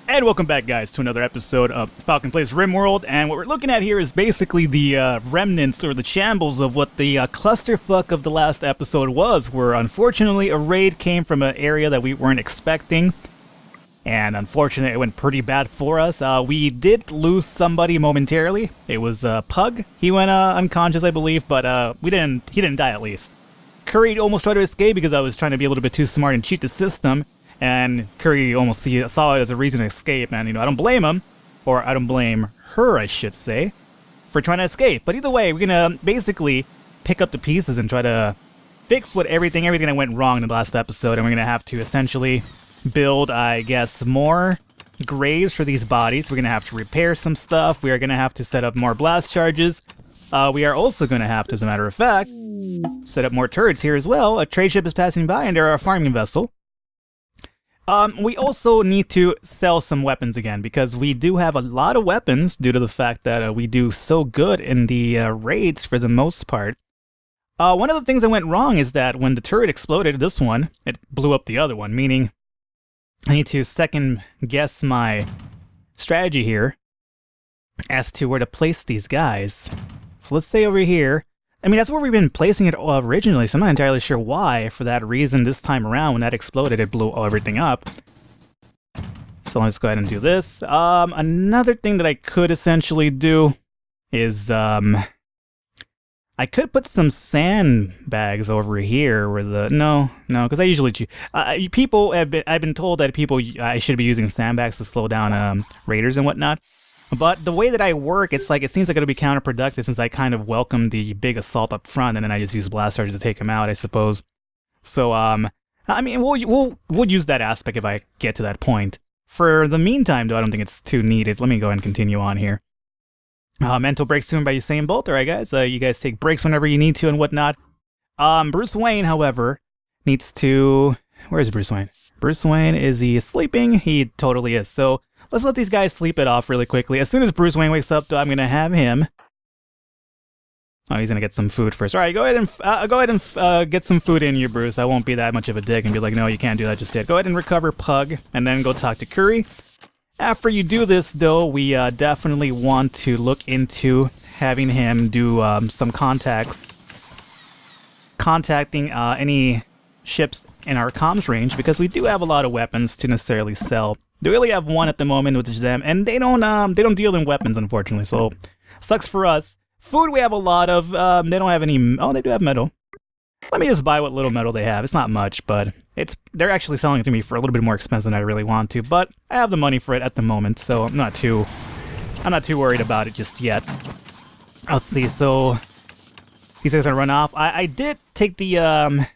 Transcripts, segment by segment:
And welcome back, guys, to another episode of Falcon Plays Rimworld, and what we're looking at here is basically the remnants or the shambles of what the clusterfuck of the last episode was, where unfortunately a raid came from an area that we weren't expecting, and unfortunately it went pretty bad for us. We did lose somebody momentarily. It was Pug. He went unconscious, I believe, but he didn't die at least. Curry almost tried to escape because I was trying to be a little bit too smart and cheat the system. And Curry almost saw it as a reason to escape, and, I don't blame him, or I don't blame her, I should say, for trying to escape. But either way, we're gonna basically pick up the pieces and try to fix everything that went wrong in the last episode, and we're gonna have to essentially build, I guess, more graves for these bodies. We're gonna have to repair some stuff. We are gonna have to set up more blast charges. We are also gonna have to, as a matter of fact, set up more turrets here as well. A trade ship is passing by, and there are a farming vessel. We also need to sell some weapons again, because we do have a lot of weapons due to the fact that we do so good in the raids for the most part. One of the things that went wrong is that when the turret exploded, this one, it blew up the other one, meaning I need to second guess my strategy here as to where to place these guys. So let's say over here. I mean, that's where we've been placing it originally, so I'm not entirely sure why. For that reason, this time around, when that exploded, it blew everything up. So let's go ahead and do this. Another thing that I could essentially do is, I could put some sandbags over here where the... No, because I usually... I've been told that I should be using sandbags to slow down raiders and whatnot. But the way that I work, it seems like it'll be counterproductive since I kind of welcome the big assault up front, and then I just use blast charges to take them out, I suppose. So, I mean, we'll use that aspect if I get to that point. For the meantime, though, I don't think it's too needed. Let me go ahead and continue on here. Mental breaks soon by Usain Bolt. All right, guys. You guys take breaks whenever you need to and whatnot. Bruce Wayne, however, needs to... Where's Bruce Wayne? Bruce Wayne, is he sleeping? He totally is. So... let's let these guys sleep it off really quickly. As soon as Bruce Wayne wakes up, though, I'm going to have him... Oh, he's going to get some food first. All right, go ahead and get some food in you, Bruce. I won't be that much of a dick and be like, no, you can't do that just yet. Go ahead and recover Pug, and then go talk to Curry. After you do this, though, we definitely want to look into having him do some contacting any ships in our comms range, because we do have a lot of weapons to necessarily sell. They really have one at the moment, which is them, and they don't deal in weapons, unfortunately, so sucks for us. Food we have a lot of. They don't have any. Oh, they do have metal. Let me just buy what little metal they have. It's not much, but they're actually selling it to me for a little bit more expensive than I really want to. But I have the money for it at the moment, so I'm not too worried about it just yet. Let's see. So these guys are gonna run off. I did take the I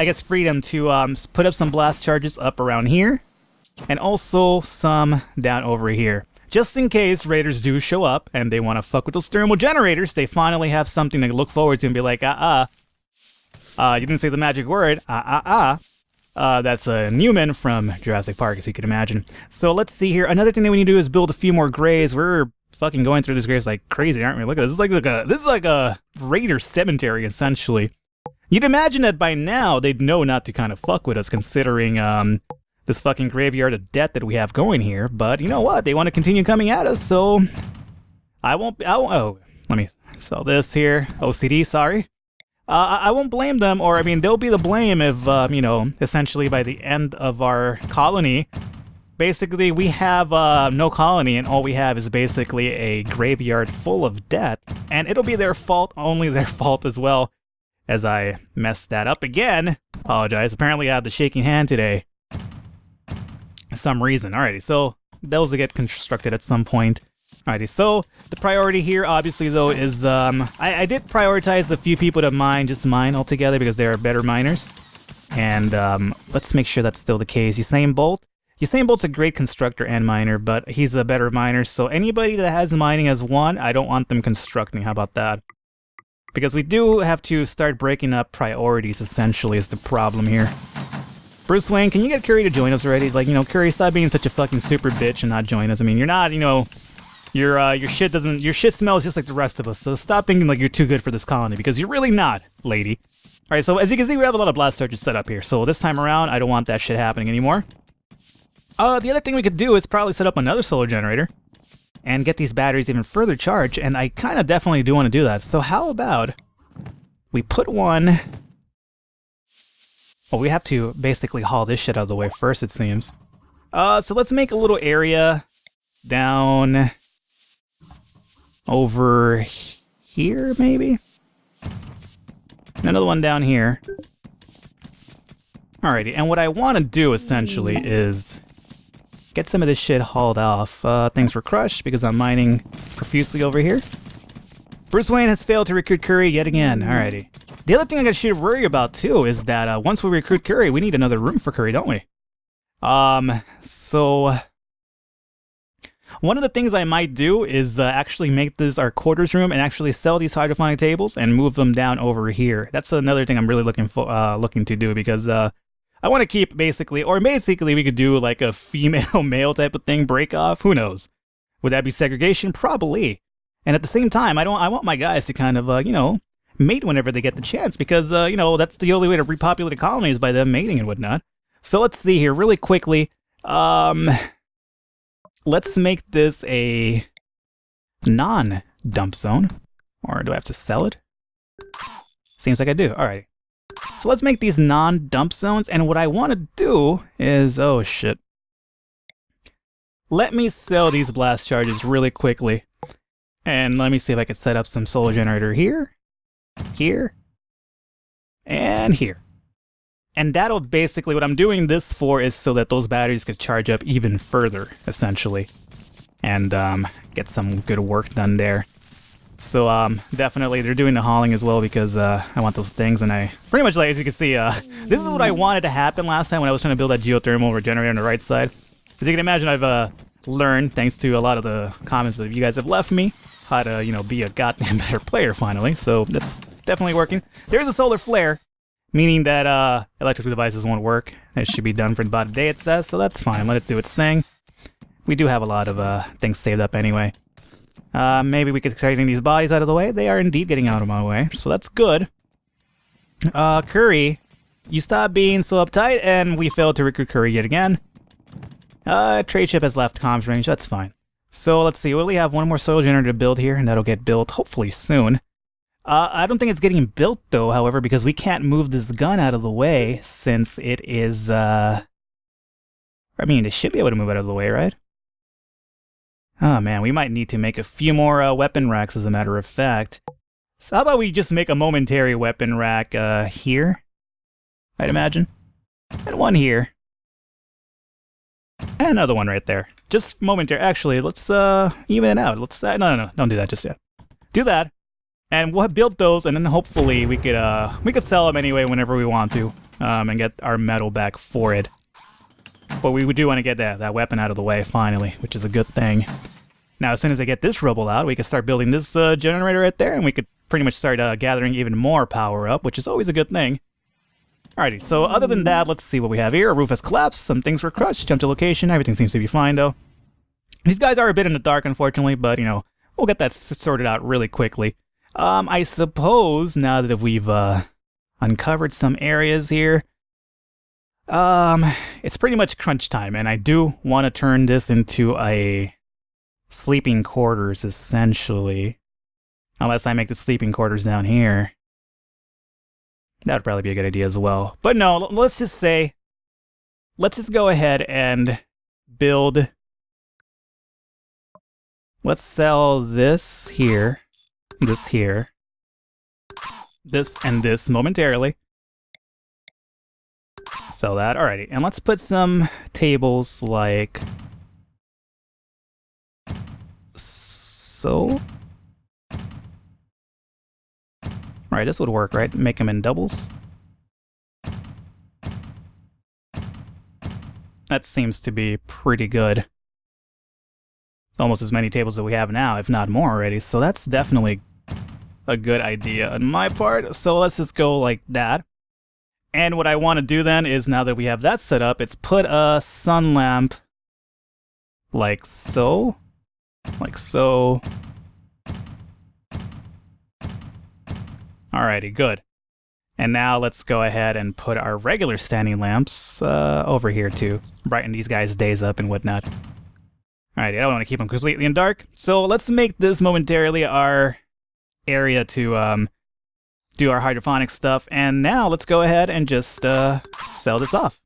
guess freedom to put up some blast charges up around here. And also some down over here. Just in case raiders do show up and they want to fuck with those thermal generators, they finally have something to look forward to and be like, you didn't say the magic word, that's a Newman from Jurassic Park, as you can imagine. So let's see here. Another thing that we need to do is build a few more graves. We're fucking going through these graves like crazy, aren't we? Look at this. This is like a raider cemetery, essentially. You'd imagine that by now they'd know not to kind of fuck with us, considering, this fucking graveyard of death that we have going here, but you know what? They want to continue coming at us, so oh, let me sell this here. OCD, sorry. I won't blame them, or I mean, they'll be the blame if, essentially by the end of our colony, basically we have no colony, and all we have is basically a graveyard full of death, and it'll be their fault, only their fault as well, as I messed that up again. Apologize. Apparently I have the shaking hand today. Some reason. Alrighty, so those will get constructed at some point. Alrighty, so the priority here, obviously, though, is I did prioritize a few people to just mine altogether because they are better miners. And let's make sure that's still the case. Usain Bolt's a great constructor and miner, but he's a better miner. So anybody that has mining as one, I don't want them constructing. How about that? Because we do have to start breaking up priorities, essentially, is the problem here. Bruce Wayne, can you get Curry to join us already? Like, Curry, stop being such a fucking super bitch and not join us. I mean, you're not, your shit smells just like the rest of us. So stop thinking like you're too good for this colony, because you're really not, lady. All right, so as you can see, we have a lot of blast charges set up here. So this time around, I don't want that shit happening anymore. The other thing we could do is probably set up another solar generator and get these batteries even further charged, and I kind of definitely do want to do that. So how about we put one... Well, we have to basically haul this shit out of the way first, it seems. So let's make a little area down over here, maybe? Another one down here. Alrighty, and what I want to do, essentially, is get some of this shit hauled off. Things were crushed because I'm mining profusely over here. Bruce Wayne has failed to recruit Curry yet again. Alrighty. The other thing I should worry about, too, is that once we recruit Curry, we need another room for Curry, don't we? So... One of the things I might do is actually make this our quarters room and actually sell these hydroponic tables and move them down over here. That's another thing I'm really looking to do, because I want to keep basically we could do like a female-male type of thing, break off. Who knows? Would that be segregation? Probably. And at the same time, I want my guys to kind of mate whenever they get the chance, because that's the only way to repopulate a colony is by them mating and whatnot. So let's see here really quickly. Let's make this a non-dump zone. Or do I have to sell it? Seems like I do. Alright. So let's make these non-dump zones. And what I want to do is... Oh, shit. Let me sell these blast charges really quickly. And let me see if I can set up some solar generator here. Here. And here. And that'll basically, what I'm doing this for is so that those batteries could charge up even further, essentially. And get some good work done there. So definitely they're doing the hauling as well, because I want those things. And I pretty much, like, as you can see, this is what I wanted to happen last time when I was trying to build that geothermal generator on the right side. As you can imagine, I've learned, thanks to a lot of the comments that you guys have left me, how to, be a goddamn better player finally. So that's definitely working. There's a solar flare. Meaning that electrical devices won't work. It should be done for about a day, it says, so that's fine. Let it do its thing. We do have a lot of things saved up anyway. Maybe we could start getting these bodies out of the way. They are indeed getting out of my way, so that's good. Curry, you stop being so uptight, and we failed to recruit Curry yet again. Trade ship has left comms range, that's fine. So let's see, we only have one more solar generator to build here, and that'll get built hopefully soon. I don't think it's getting built, though, however, because we can't move this gun out of the way since it is, I mean, it should be able to move out of the way, right? Oh, man, we might need to make a few more weapon racks, as a matter of fact. So how about we just make a momentary weapon rack here, I'd imagine. And one here. And another one right there. Just momentary. Actually, let's even it out. Let's, no, don't do that just yet. Do that. And we'll build those, and then hopefully we could sell them anyway whenever we want to, and get our metal back for it. But we do want to get that weapon out of the way finally, which is a good thing. Now, as soon as I get this rubble out, we can start building this generator right there, and we could pretty much start gathering even more power up, which is always a good thing. Alrighty, so other than that, let's see what we have here. A roof has collapsed, some things were crushed, jump to location, everything seems to be fine though. These guys are a bit in the dark, unfortunately, but we'll get that sorted out really quickly. I suppose, now that we've uncovered some areas here, it's pretty much crunch time, and I do want to turn this into a sleeping quarters, essentially. Unless I make the sleeping quarters down here. That would probably be a good idea as well. But no, let's just go ahead and build. Let's sell this here. This here. This and this momentarily. Sell that. Alrighty. And let's put some tables like so. Alright, this would work, right? Make them in doubles. That seems to be pretty good. It's almost as many tables that we have now, if not more already. So that's definitely a good idea on my part. So let's just go like that. And what I want to do then is, now that we have that set up, it's put a sun lamp like so. Like so. Alrighty, good. And now let's go ahead and put our regular standing lamps over here to brighten these guys' days up and whatnot. Alright, I don't want to keep them completely in dark. So let's make this momentarily our area to do our hydroponic stuff. And now let's go ahead and just sell this off.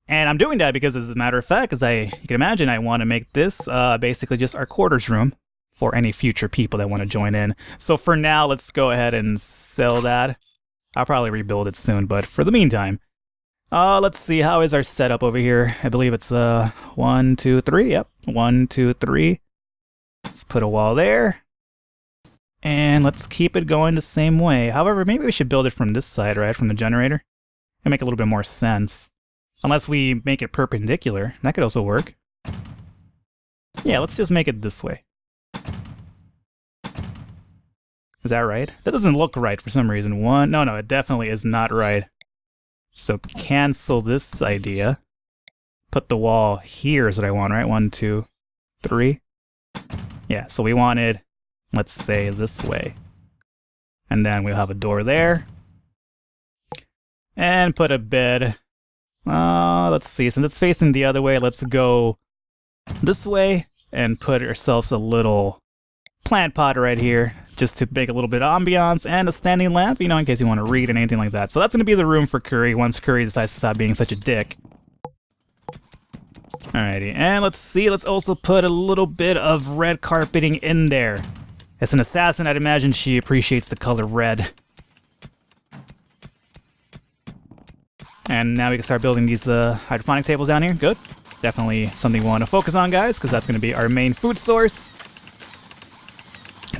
And I'm doing that because, as a matter of fact, as you can imagine, I want to make this basically just our quarters room for any future people that want to join in. So for now, let's go ahead and sell that. I'll probably rebuild it soon, but for the meantime, let's see, how is our setup over here? I believe it's 1, 2, 3. Yep, 1, 2, 3. Let's put a wall there. And let's keep it going the same way. However, maybe we should build it from this side, right? From the generator. It'll make a little bit more sense. Unless we make it perpendicular. That could also work. Yeah, let's just make it this way. Is that right? That doesn't look right for some reason. No, it definitely is not right. So cancel this idea. Put the wall here is what I want, right? 1, 2, 3. Yeah, so we want it, let's say, this way. And then we'll have a door there. And put a bed. Let's see, since it's facing the other way, let's go this way and put ourselves a little plant pot right here, just to make a little bit of ambiance, and a standing lamp, you know, in case you want to read and anything like that. So that's going to be the room for Curry once Curry decides to stop being such a dick. Alrighty, and let's see, let's also put a little bit of red carpeting in there. As an assassin, I'd imagine she appreciates the color red. And now we can start building these hydroponic tables down here. Good. Definitely something we want to focus on, guys, because that's going to be our main food source.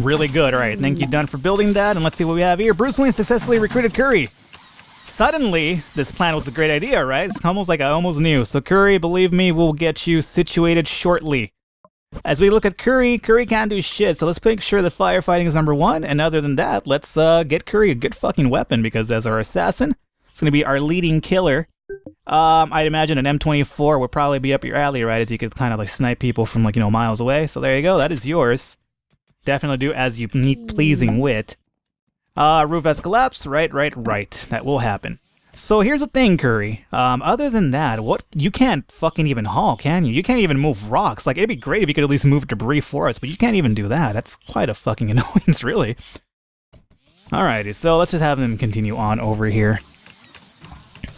Really good. All right, thank you, Dunn, for building that. And let's see what we have here. Bruce Wayne successfully recruited Curry. Suddenly, this plan was a great idea, right? It's almost like I almost knew. So Curry, believe me, we'll get you situated shortly. As we look at Curry, Curry can't do shit, so let's make sure that firefighting is #1. And other than that, let's get Curry a good fucking weapon, because as our assassin, it's going to be our leading killer. I'd imagine an M24 would probably be up your alley, right? As you could kind of like snipe people from, like, you know, miles away. So there you go. That is yours. Definitely do as you need pleasing wit. Roof has collapsed. Right. That will happen. So here's the thing, Curry. Other than that, you can't fucking even haul, can you? You can't even move rocks. Like, it'd be great if you could at least move debris for us, but you can't even do that. That's quite a fucking annoyance, really. Alrighty, so let's just have them continue on over here.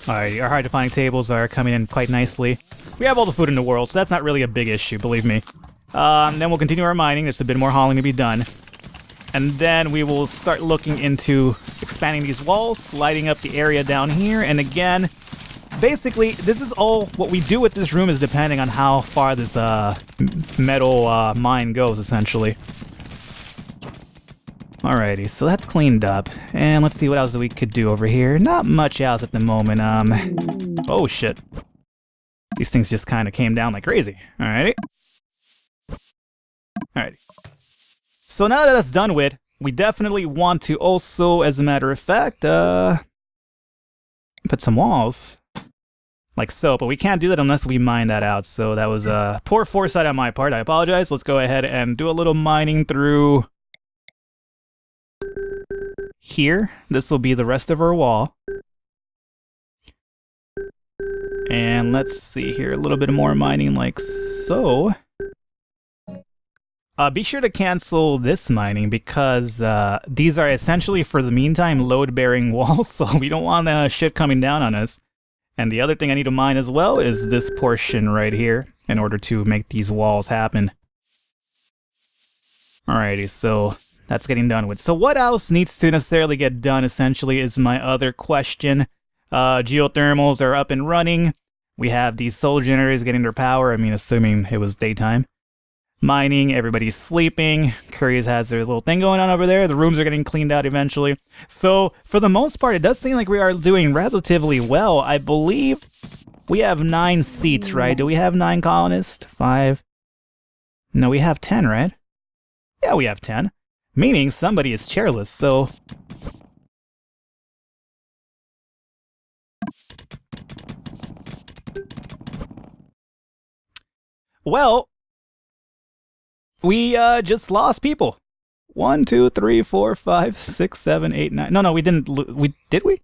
Alrighty, our hydroponic tables are coming in quite nicely. We have all the food in the world, so that's not really a big issue, believe me. Then we'll continue our mining. There's a bit more hauling to be done. And then we will start looking into expanding these walls, lighting up the area down here. And again, basically, this is all what we do with this room is depending on how far this metal mine goes, essentially. Alrighty, so that's cleaned up. And let's see what else we could do over here. Not much else at the moment. Oh shit. These things just kind of came down like crazy. Alrighty. Alrighty. So now that that's done with, we definitely want to also, as a matter of fact, put some walls. Like so, but we can't do that unless we mine that out. So that was poor foresight on my part. I apologize. Let's go ahead and do a little mining through here. This will be the rest of our wall. And let's see here, a little bit more mining like so. Be sure to cancel this mining because these are essentially, for the meantime, load-bearing walls, so we don't want shit coming down on us. And the other thing I need to mine as well is this portion right here in order to make these walls happen. Alrighty, so that's getting done with. So what else needs to necessarily get done, essentially, is my other question. Geothermals are up and running. We have these solar generators getting their power, I mean, assuming it was daytime. Mining, everybody's sleeping. Curry's has their little thing going on over there. The rooms are getting cleaned out eventually. So, for the most part, it does seem like we are doing relatively well. I believe we have 9 seats, right? Do we have 9 colonists? 5? No, we have 10, right? Yeah, we have 10. Meaning somebody is chairless, so... Well... we just lost people. 1, 2, 3, 4, 5, 6, 7, 8, 9. No, we didn't. Did we?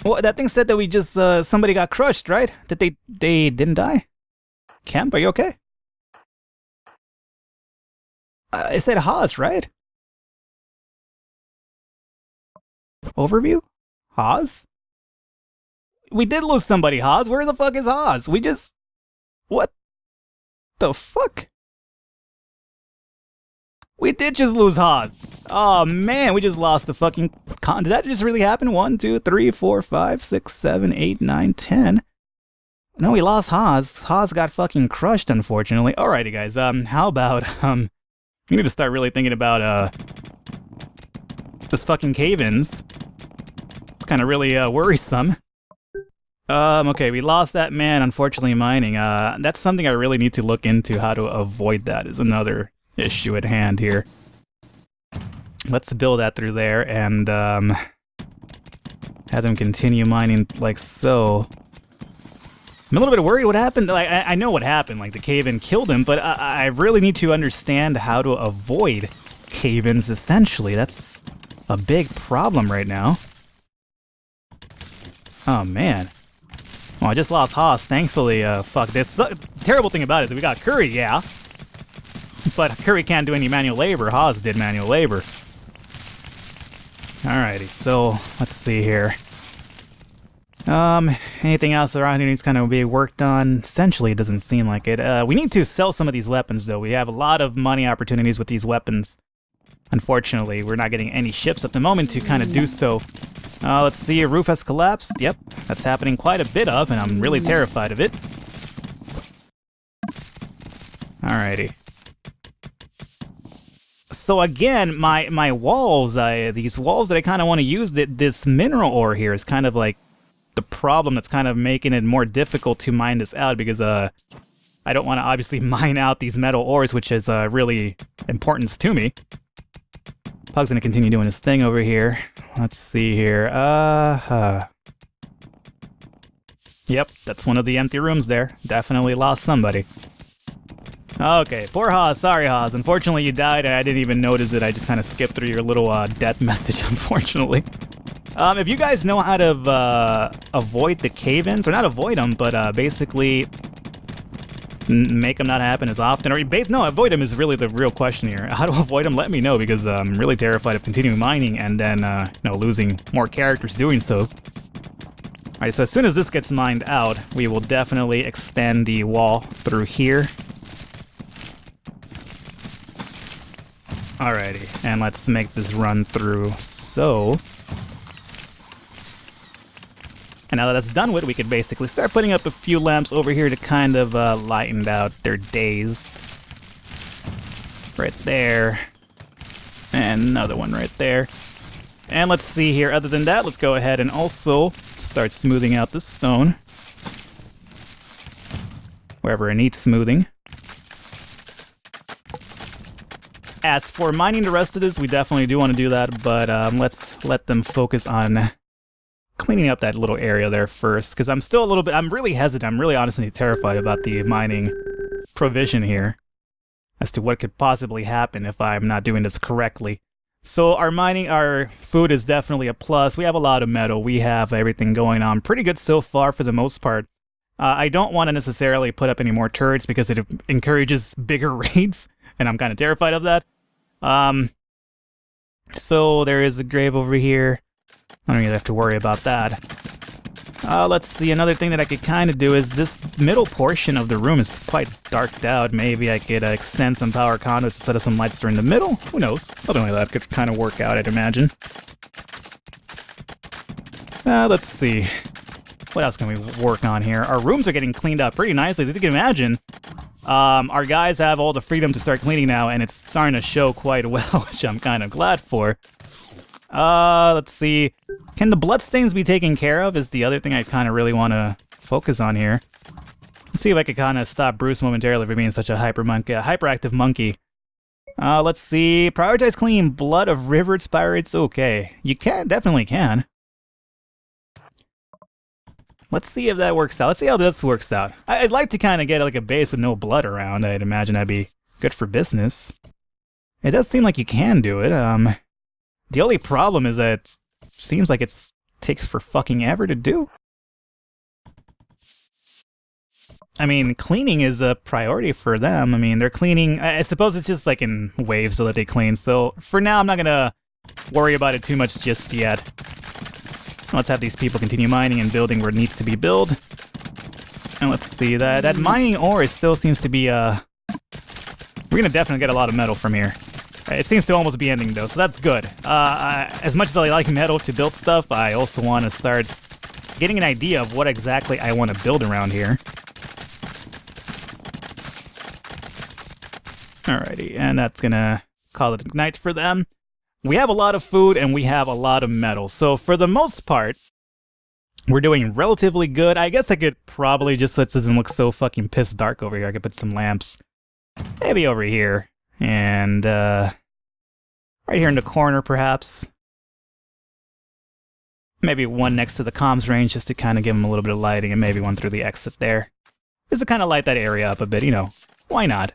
Well, that thing said that we just somebody got crushed, right? That they didn't die. Kemp, are you okay? It said Haas, right? Overview? Haas? We did lose somebody, Haas. Where the fuck is Haas? We just... What the fuck? We did just lose Haas. Oh man, we just lost the fucking con. Did that just really happen? 1, 2, 3, 4, 5, 6, 7, 8, 9, 10. No, we lost Haas. Haas got fucking crushed, unfortunately. Alrighty, guys. How about we need to start really thinking about this fucking cave-ins. It's kind of really worrisome. Okay, we lost that man, unfortunately, mining. That's something I really need to look into. How to avoid that is another issue at hand here. Let's build that through there and have them continue mining like so. I'm a little bit worried what happened. Like, I know what happened, like the cave-in killed him, but I really need to understand how to avoid cave-ins, essentially. That's a big problem right now. Oh, man. Well, I just lost Haas, thankfully. Fuck this. Terrible thing about it is we got Curry, yeah. But Curry can't do any manual labor. Haas did manual labor. Alrighty, so let's see here. Anything else around here needs kind of be worked on? Essentially, it doesn't seem like it. We need to sell some of these weapons, though. We have a lot of money opportunities with these weapons. Unfortunately, we're not getting any ships at the moment to kind of do so. Let's see, a roof has collapsed. Yep, that's happening quite a bit of, and I'm really terrified of it. Alrighty. So again, my walls, these walls that I kind of want to use, this mineral ore here is kind of like the problem that's kind of making it more difficult to mine this out, because I don't want to obviously mine out these metal ores, which is really importance to me. Pug's gonna continue doing his thing over here. Let's see here. Yep, that's one of the empty rooms there. Definitely lost somebody. Okay, poor Haas. Sorry, Haas. Unfortunately, you died, and I didn't even notice it. I just kind of skipped through your little death message, unfortunately. If you guys know how to avoid the cave-ins, or not avoid them, but basically make them not happen as often, or avoid them is really the real question here. How to avoid them? Let me know, because I'm really terrified of continuing mining and then losing more characters doing so. Alright, so as soon as this gets mined out, we will definitely extend the wall through here. Alrighty, and let's make this run through so. And now that that's done with, we could basically start putting up a few lamps over here to kind of lighten out their days. Right there. And another one right there. And let's see here, other than that, let's go ahead and also start smoothing out the stone. Wherever it needs smoothing. As for mining the rest of this, we definitely do want to do that, but let's let them focus on cleaning up that little area there first, because I'm really hesitant. I'm really honestly terrified about the mining provision here as to what could possibly happen if I'm not doing this correctly. So our food is definitely a plus. We have a lot of metal. We have everything going on pretty good so far for the most part. I don't want to necessarily put up any more turrets because it encourages bigger raids, and I'm kind of terrified of that. So there is a grave over here. I don't even have to worry about that. Let's see, another thing that I could kind of do is this middle portion of the room is quite darked out. Maybe I could extend some power conduits to set up some lights during the middle. Who knows? Something like that could kind of work out, I'd imagine. Let's see. What else can we work on here? Our rooms are getting cleaned up pretty nicely, as you can imagine. Our guys have all the freedom to start cleaning now, and it's starting to show quite well, which I'm kind of glad for. Let's see. Can the bloodstains be taken care of is the other thing I kind of really want to focus on here. Let's see if I could kind of stop Bruce momentarily for being such a hyperactive monkey. Let's see. Prioritize cleaning blood of rivers, pirates. Okay. You definitely can. Let's see if that works out. Let's see how this works out. I'd like to kind of get like a base with no blood around. I'd imagine that'd be good for business. It does seem like you can do it. The only problem is that it seems like it takes for fucking ever to do. I mean, cleaning is a priority for them. I mean, they're cleaning. I suppose it's just like in waves so that they clean. So for now, I'm not gonna worry about it too much just yet. Let's have these people continue mining and building where it needs to be built. And let's see, that mining ore still seems to be, we're gonna definitely get a lot of metal from here. It seems to almost be ending though, so that's good. As much as I like metal to build stuff, I also want to start getting an idea of what exactly I want to build around here. Alrighty, and that's gonna call it a night for them. We have a lot of food and we have a lot of metal, so for the most part, we're doing relatively good. I guess I could probably, just so it doesn't look so fucking piss dark over here, I could put some lamps maybe over here, and right here in the corner perhaps. Maybe one next to the comms range just to kind of give them a little bit of lighting, and maybe one through the exit there. Just to kind of light that area up a bit, you know, why not?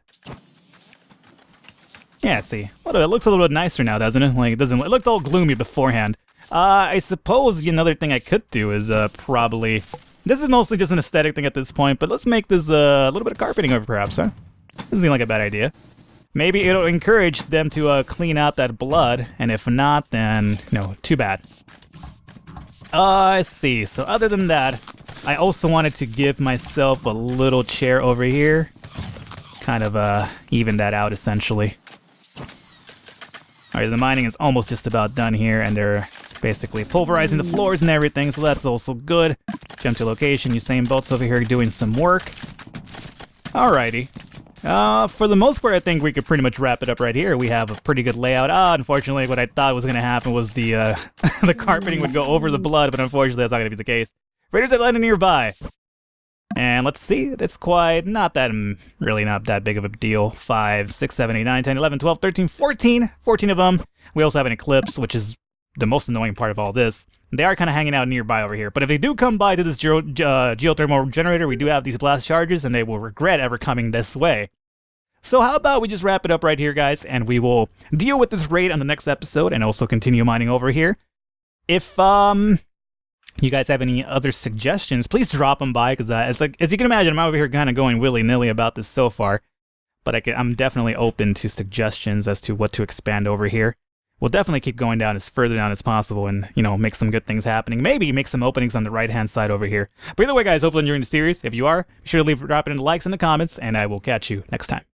Yeah, see, well, it looks a little bit nicer now, doesn't it? Like, it looked all gloomy beforehand. I suppose another thing I could do is probably... This is mostly just an aesthetic thing at this point, but let's make this a little bit of carpeting over perhaps, huh? Doesn't seem like a bad idea. Maybe it'll encourage them to clean out that blood, and if not, then, no, too bad. I see, so other than that, I also wanted to give myself a little chair over here. Kind of even that out, essentially. Alright, the mining is almost just about done here, and they're basically pulverizing the floors and everything, so that's also good. Jump to location, Usain Bolt's over here doing some work. Alrighty. For the most part, I think we could pretty much wrap it up right here. We have a pretty good layout. Unfortunately, what I thought was going to happen was the the carpeting would go over the blood, but unfortunately that's not going to be the case. Raiders have landed nearby. And let's see, it's quite not that, really not that big of a deal. 5, 6, 7, 8, 9, 10, 11, 12, 13, 14. 14 of them. We also have an eclipse, which is the most annoying part of all this. They are kind of hanging out nearby over here. But if they do come by to this geothermal generator, we do have these blast charges, and they will regret ever coming this way. So how about we just wrap it up right here, guys, and we will deal with this raid on the next episode, and also continue mining over here. If, you guys have any other suggestions, please drop them by, because as you can imagine, I'm over here kind of going willy-nilly about this so far. But I'm definitely open to suggestions as to what to expand over here. We'll definitely keep going down as further down as possible and, you know, make some good things happening. Maybe make some openings on the right-hand side over here. But either way, guys, hopefully you're enjoying the series. If you are, be sure to drop it in the likes and the comments, and I will catch you next time.